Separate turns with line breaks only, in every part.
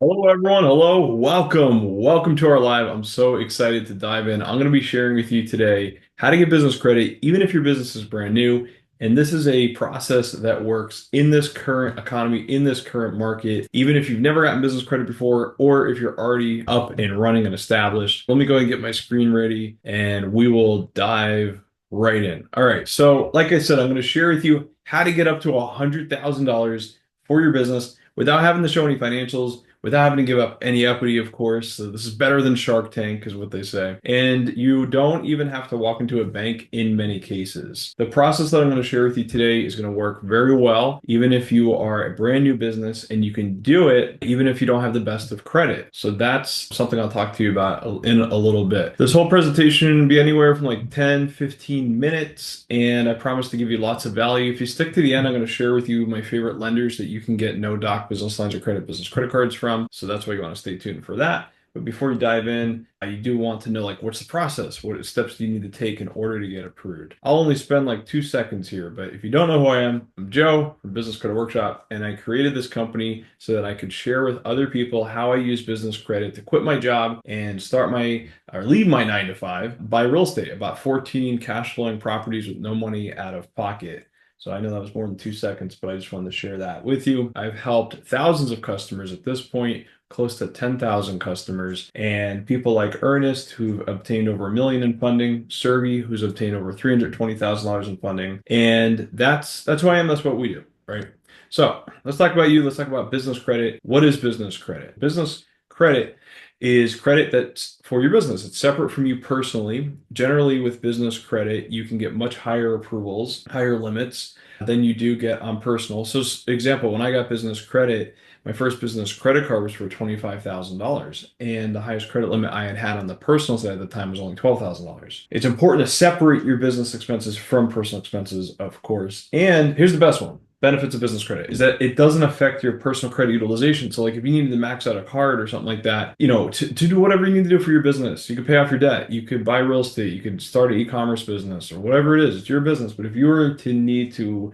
Hello, everyone. Hello. Welcome. Welcome to our live. I'm so excited to dive in. I'm going to be sharing with you today how to get business credit, even if your business is brand new. And this is a process that works in this current economy, in this current market, even if you've never gotten business credit before, or if you're already up and running and established. Let me go ahead and get my screen ready and we will dive right in. All right. So, like I said, I'm going to share with you how to get up to $100,000 for your business without having to show any financials, without having to give up any equity, of course. So this is better than Shark Tank, is what they say. And you don't even have to walk into a bank in many cases. The process that I'm going to share with you today is going to work very well, even if you are a brand new business, and you can do it even if you don't have the best of credit. So that's something I'll talk to you about in a little bit. This whole presentation will be anywhere from like 10, 15 minutes, and I promise to give you lots of value. If you stick to the end, I'm going to share with you my favorite lenders that you can get no doc business lines or credit business credit cards from. So that's why you want to stay tuned for that. But before you dive in, you do want to know, like, what's the process? What steps do you need to take in order to get approved? I'll only spend like 2 seconds here, but if you don't know who I am, I'm Joe from Business Credit Workshop, and I created this company so that I could share with other people how I use business credit to quit my job and start my or leave my 9 to 5, buy real estate, about 14 cash flowing properties with no money out of pocket. So I know that was more than 2 seconds, but I just wanted to share that with you. I've helped thousands of customers at this point, close to 10,000 customers, and people like Ernest, who've obtained over $1 million in funding, Sergey, who's obtained over $320,000 in funding. And that's who I am. That's what we do, right? So let's talk about you. Let's talk about business credit. What is business credit? Business credit is credit that's for your business. It's separate from you personally. Generally, with business credit, you can get much higher approvals, higher limits than you do get on personal. So, example, when I got business credit, my first business credit card was for $25,000, and the highest credit limit I had had on the personal side at the time was only $12,000. It's important to separate your business expenses from personal expenses, of course. And here's the best one. Benefits of business credit is that it doesn't affect your personal credit utilization. So like if you needed to max out a card or something like that, to do whatever you need to do for your business, you could pay off your debt, you could buy real estate, you could start an e-commerce business or whatever it is, it's your business. But if you were to need to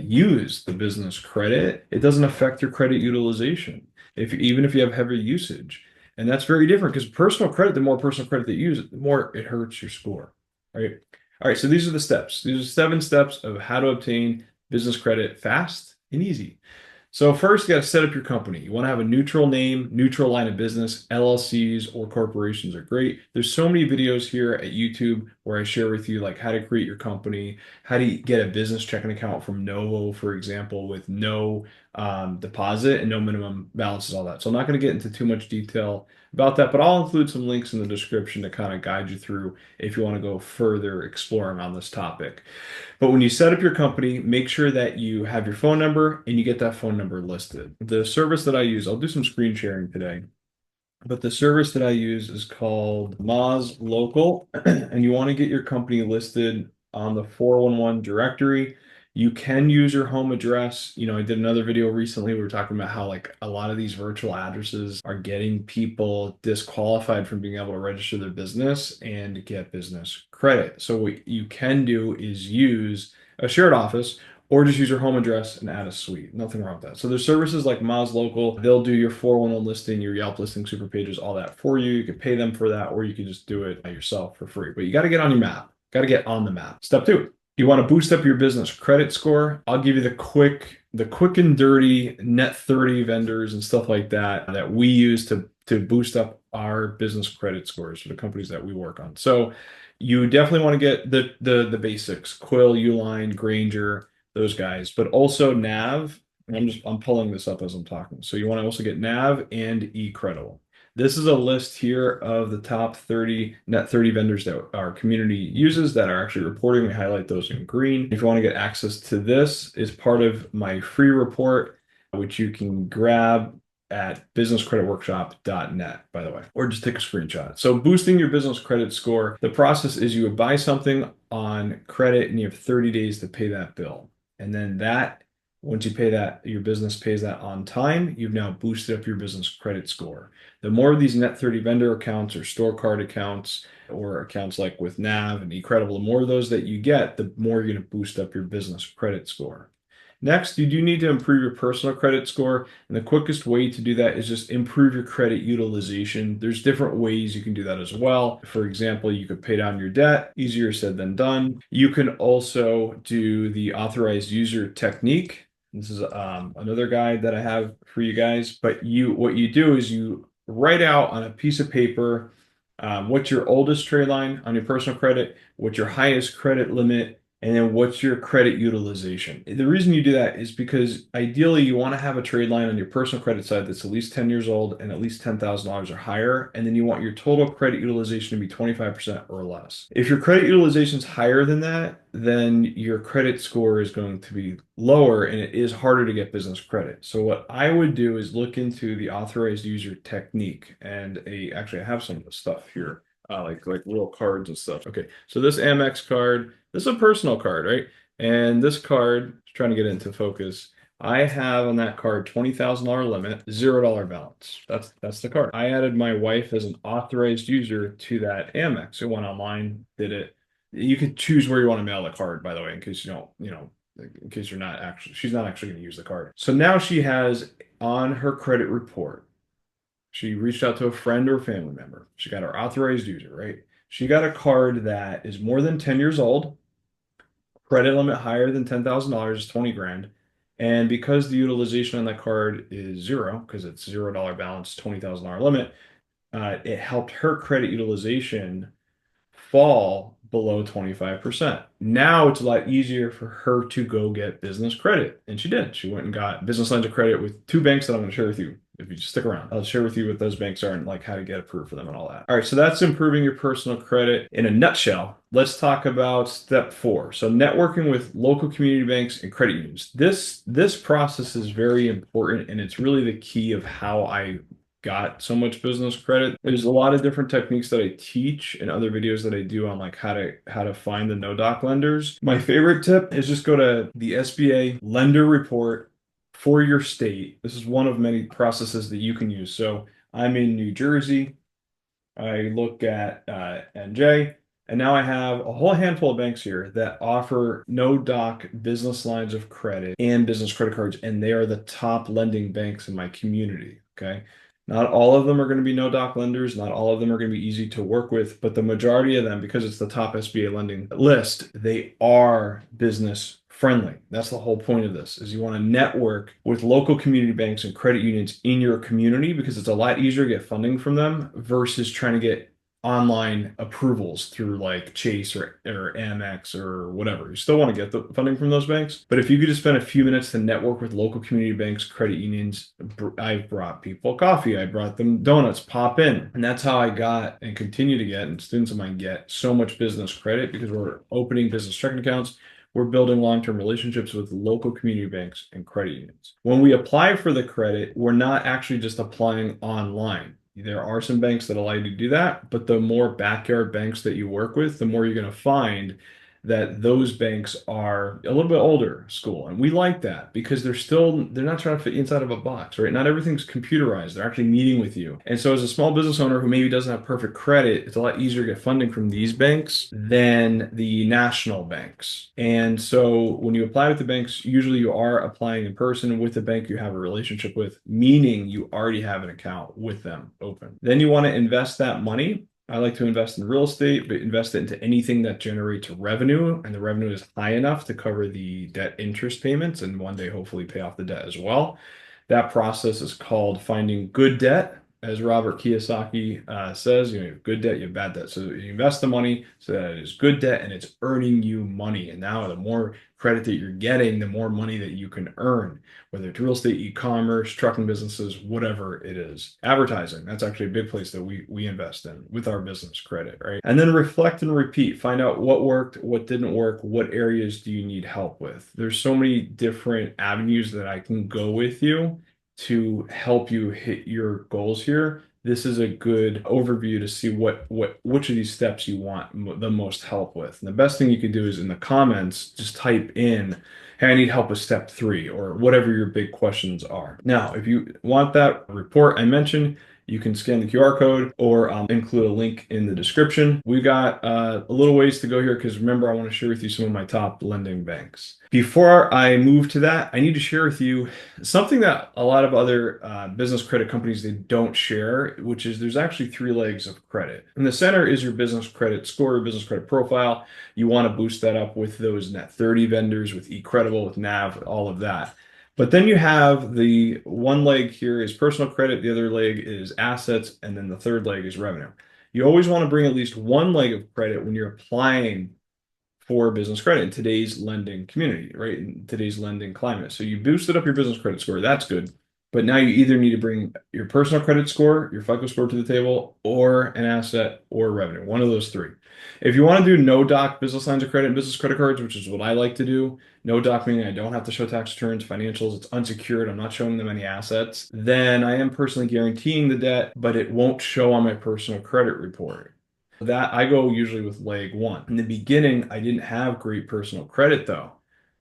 use the business credit, it doesn't affect your credit utilization even if you have heavy usage. And that's very different because personal credit, the more personal credit that you use, the more it hurts your score, right? All right, so these are the steps. These are 7 steps of how to obtain business credit fast and easy. So first, you got to set up your company. You want to have a neutral name, neutral line of business. LLCs or corporations are great. There's so many videos here at YouTube where I share with you like how to create your company, how to get a business checking account from Novo, for example, with no deposit and no minimum balances, all that. So I'm not going to get into too much detail about that, but I'll include some links in the description to kind of guide you through if you want to go further exploring on this topic. But when you set up your company, make sure that you have your phone number and you get that phone number listed. The service that I use, I'll do some screen sharing today, but the service that I use is called Moz Local, and you want to get your company listed on the 411 directory. You can use your home address. I did another video recently. We were talking about how like a lot of these virtual addresses are getting people disqualified from being able to register their business and get business credit. So what you can do is use a shared office or just use your home address and add a suite. Nothing wrong with that. So there's services like Moz Local. They'll do your 411 listing, your Yelp listing, super pages, all that for you. You could pay them for that, or you can just do it yourself for free. But you got to get on your map. Got to get on the map. Step 2. You want to boost up your business credit score. I'll give you the quick and dirty net 30 vendors and stuff like that we use to boost up our business credit scores for the companies that we work on. So you definitely want to get the basics: Quill, Uline, Granger, those guys, but also Nav. I'm pulling this up as I'm talking. So you want to also get Nav and eCredible. This is a list here of the top 30 net 30 vendors that our community uses that are actually reporting. We highlight those in green. If you want to get access to this, is part of my free report, which you can grab at businesscreditworkshop.net, by the way, or just take a screenshot. So boosting your business credit score, the process is you would buy something on credit and you have 30 days to pay that bill. And then once you pay that, your business pays that on time, you've now boosted up your business credit score. The more of these net 30 vendor accounts or store card accounts or accounts like with Nav and eCredible, the more of those that you get, the more you're going to boost up your business credit score. Next, you do need to improve your personal credit score, and the quickest way to do that is just improve your credit utilization. There's different ways you can do that as well. For example, you could pay down your debt, easier said than done. You can also do the authorized user technique. This is another guide that I have for you guys, but what you do is you write out on a piece of paper what's your oldest trade line on your personal credit, what's your highest credit limit, and then what's your credit utilization. The reason you do that is because ideally you want to have a trade line on your personal credit side that's at least 10 years old and at least $10,000 or higher. And then you want your total credit utilization to be 25% or less. If your credit utilization is higher than that, then your credit score is going to be lower and it is harder to get business credit. So what I would do is look into the authorized user technique, and actually I have some of the stuff here. Like little cards and stuff. Okay, so this Amex card, this is a personal card, right? And this card, trying to get into focus, I have on that card $20,000 limit, $0 balance. That's the card. I added my wife as an authorized user to that Amex. It went online, did it. You could choose where you want to mail the card, by the way, in case you don't, in case she's not actually going to use the card. So now she has on her credit report, she reached out to a friend or family member. She got her authorized user, right? She got a card that is more than 10 years old, credit limit higher than $10,000, 20 grand. And because the utilization on that card is zero, because it's $0 balance, $20,000 limit, it helped her credit utilization fall below 25%. Now it's a lot easier for her to go get business credit. And she did. She went and got business lines of credit with two banks that I'm going to share with you. If you just stick around, I'll share with you what those banks are and like how to get approved for them and all that. All right, so that's improving your personal credit in a nutshell. Let's talk about step 4. So networking with local community banks and credit unions. This process is very important, and it's really the key of how I got so much business credit. There's a lot of different techniques that I teach and other videos that I do on like how to find the no doc lenders. My favorite tip is just go to the SBA lender report for your state. This is one of many processes that you can use. So I'm in New Jersey. I look at NJ, and now I have a whole handful of banks here that offer no doc business lines of credit and business credit cards, and they are the top lending banks in my community. Okay. Not all of them are going to be no doc lenders. Not all of them are going to be easy to work with, but the majority of them, because it's the top SBA lending list, they are business friendly. That's the whole point of this, is you want to network with local community banks and credit unions in your community because it's a lot easier to get funding from them versus trying to get online approvals through like Chase or Amex or whatever. You still want to get the funding from those banks. But if you could just spend a few minutes to network with local community banks, credit unions, I've brought people coffee, I brought them donuts, pop in. And that's how I got and continue to get, and students of mine get so much business credit because we're opening business checking accounts. We're building long-term relationships with local community banks and credit unions. When we apply for the credit, we're not actually just applying online. There are some banks that allow you to do that, but the more backyard banks that you work with, the more you're going to find that those banks are a little bit older school. And we like that because they're not trying to fit inside of a box, right? Not everything's computerized. They're actually meeting with you. And so as a small business owner who maybe doesn't have perfect credit, it's a lot easier to get funding from these banks than the national banks. And so when you apply with the banks, usually you are applying in person with the bank you have a relationship with, meaning you already have an account with them open. Then you want to invest that money. I like to invest in real estate, but invest it into anything that generates revenue, and the revenue is high enough to cover the debt interest payments and one day hopefully pay off the debt as well. That process is called finding good debt. As Robert Kiyosaki says, you have good debt, you have bad debt. So you invest the money so that it is good debt and it's earning you money. And now the more credit that you're getting, the more money that you can earn, whether it's real estate, e-commerce, trucking businesses, whatever it is. Advertising, that's actually a big place that we invest in with our business credit, right? And then reflect and repeat. Find out what worked, what didn't work, what areas do you need help with. There's so many different avenues that I can go with you to help you hit your goals here. This is a good overview to see which of these steps you want the most help with. And the best thing you can do is in the comments, just type in, hey, I need help with step 3 or whatever your big questions are. Now, if you want that report I mentioned, You can scan the QR code or include a link in the description. We've got a little ways to go here because remember, I want to share with you some of my top lending banks. Before I move to that, I need to share with you something that a lot of other business credit companies they don't share, which is there's actually three legs of credit. In the center is your business credit score, business credit profile. You want to boost that up with those Net 30 vendors, with eCredible, with Nav, all of that. But then you have the one leg here is personal credit, the other leg is assets, and then the third leg is revenue. You always want to bring at least one leg of credit when you're applying for business credit in today's lending community, right? In today's lending climate. So you boosted up your business credit score. That's good. But now you either need to bring your personal credit score, your FICO score to the table, or an asset or revenue, one of those three. If you want to do no doc business lines of credit and business credit cards, which is what I like to do, no doc meaning I don't have to show tax returns, financials, it's unsecured, I'm not showing them any assets, then I am personally guaranteeing the debt, but it won't show on my personal credit report. That I go usually with leg one. In the beginning, I didn't have great personal credit though.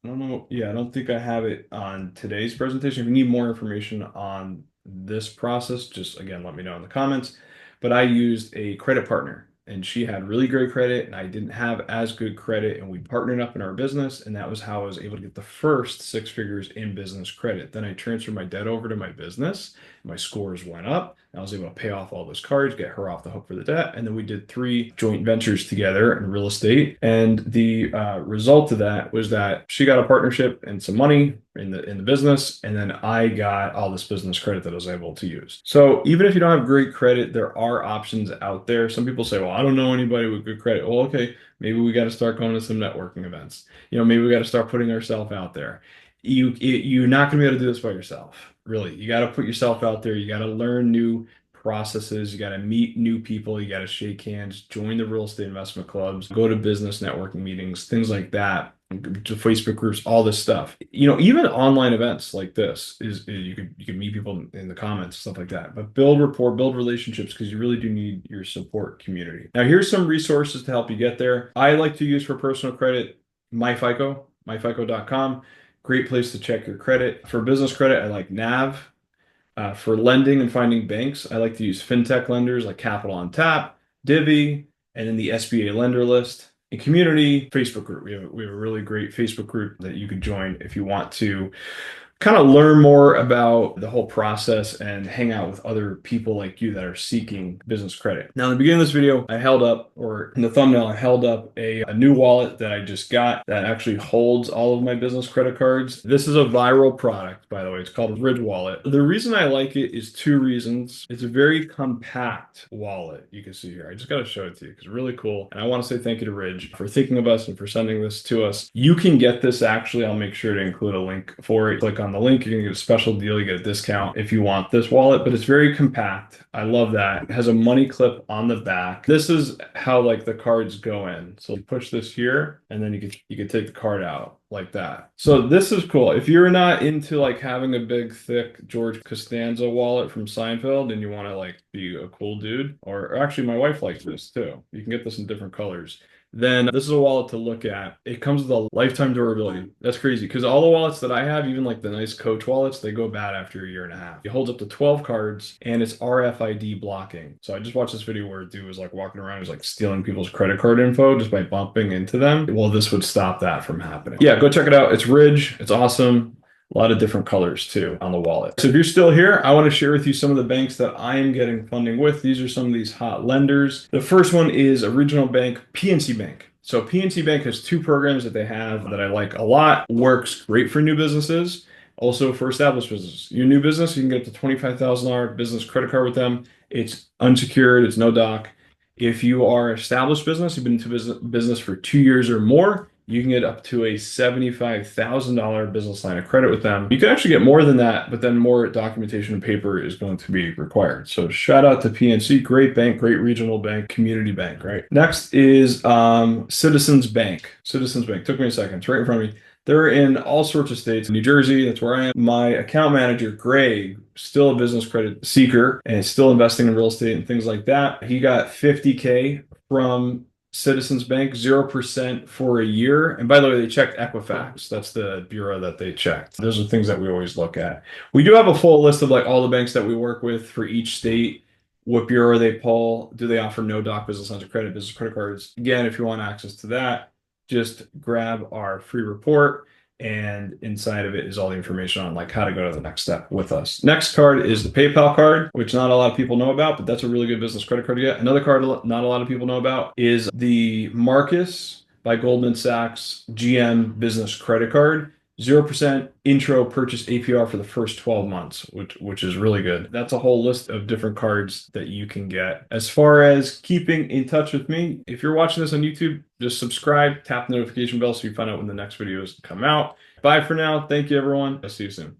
I don't know. Yeah, I don't think I have it on today's presentation. If you need more information on this process, just again, let me know in the comments. But I used a credit partner and she had really great credit and I didn't have as good credit and we partnered up in our business and that was how I was able to get the first six figures in business credit. Then I transferred my debt over to my business. My scores went up. I was able to pay off all those cards, get her off the hook for the debt. And then we did 3 joint ventures together in real estate. And the result of that was that she got a partnership and some money in the business. And then I got all this business credit that I was able to use. So even if you don't have great credit, there are options out there. Some people say, well, I don't know anybody with good credit. Well, okay, maybe we got to start going to some networking events. Maybe we got to start putting ourselves out there. You're not going to be able to do this by yourself. Really, you got to put yourself out there. You got to learn new processes. You got to meet new people. You got to shake hands, join the real estate investment clubs, go to business networking meetings, things like that, to Facebook groups, all this stuff. Even online events like this is you can meet people in the comments, stuff like that. But build rapport, build relationships because you really do need your support community. Now, here's some resources to help you get there. I like to use for personal credit MyFICO, myfico.com. Great place to check your credit. For business credit, I like Nav. For lending and finding banks, I like to use fintech lenders like Capital on Tap, Divvy, and then the SBA lender list. In community, Facebook group. We have a really great Facebook group that you could join if you want to kind of learn more about the whole process and hang out with other people like you that are seeking business credit. Now, in the beginning of this video, I held up, or in the thumbnail, I held up a new wallet that I just got that actually holds all of my business credit cards. This is a viral product, by the way. It's called Ridge Wallet. The reason I like it is 2 reasons. It's a very compact wallet. You can see here. I just got to show it to you because it's really cool. And I want to say thank you to Ridge for thinking of us and for sending this to us. You can get this actually. I'll make sure to include a link for it. Click on the link, you're gonna get a special deal. You get a discount if you want this wallet, but it's very compact. I love that. It has a money clip on the back. This is how like the cards go in. So you push this here and then you can take the card out like that. So this is cool. If you're not into like having a big, thick George Costanza wallet from Seinfeld and you want to like be a cool dude, or actually my wife likes this too. You can get this in different colors. Then this is a wallet to look at. It comes with a lifetime durability. That's crazy because all the wallets that I have, even like the nice Coach wallets, they go bad after a year and a half. It holds up to 12 cards and it's RFID blocking. So I just watched this video where a dude was like walking around, he was like stealing people's credit card info just by bumping into them. Well, this would stop that from happening. Yeah, go check it out. It's Ridge. It's awesome. A lot of different colors too on the wallet. So if you're still here, I want to share with you some of the banks that I am getting funding with. These are some of these hot lenders. The first one is a regional bank, PNC Bank. So PNC Bank has 2 programs that they have that I like a lot. Works great for new businesses, also for established businesses. Your new business, you can get the $25,000 business credit card with them. It's unsecured, it's no doc. If you are an established business, you've been into business for 2 years or more, you can get up to a $75,000 business line of credit with them. You can actually get more than that, but then more documentation and paper is going to be required. So shout out to PNC, great bank, great regional bank, community bank, right? Next is Citizens Bank. Citizens Bank, took me a second, it's right in front of me. They're in all sorts of states. New Jersey, that's where I am. My account manager, Greg, still a business credit seeker and still investing in real estate and things like that. He got $50K from Citizens Bank, 0% for a year. And by the way, they checked Equifax. That's the bureau that they checked. Those are things that we always look at. We do have a full list of like all the banks that we work with for each state. What bureau they pull, do they offer no doc business lines of credit, business credit cards? Again, if you want access to that, just grab our free report, and inside of it is all the information on like how to go to the next step with us. Next card is the PayPal card, which not a lot of people know about, but that's a really good business credit card to get. Another card not a lot of people know about is the Marcus by Goldman Sachs GM business credit card. 0% intro purchase APR for the first 12 months, which is really good. That's a whole list of different cards that you can get. As far as keeping in touch with me, if you're watching this on YouTube, just subscribe, tap the notification bell so you find out when the next videos come out. Bye for now. Thank you, everyone. I'll see you soon.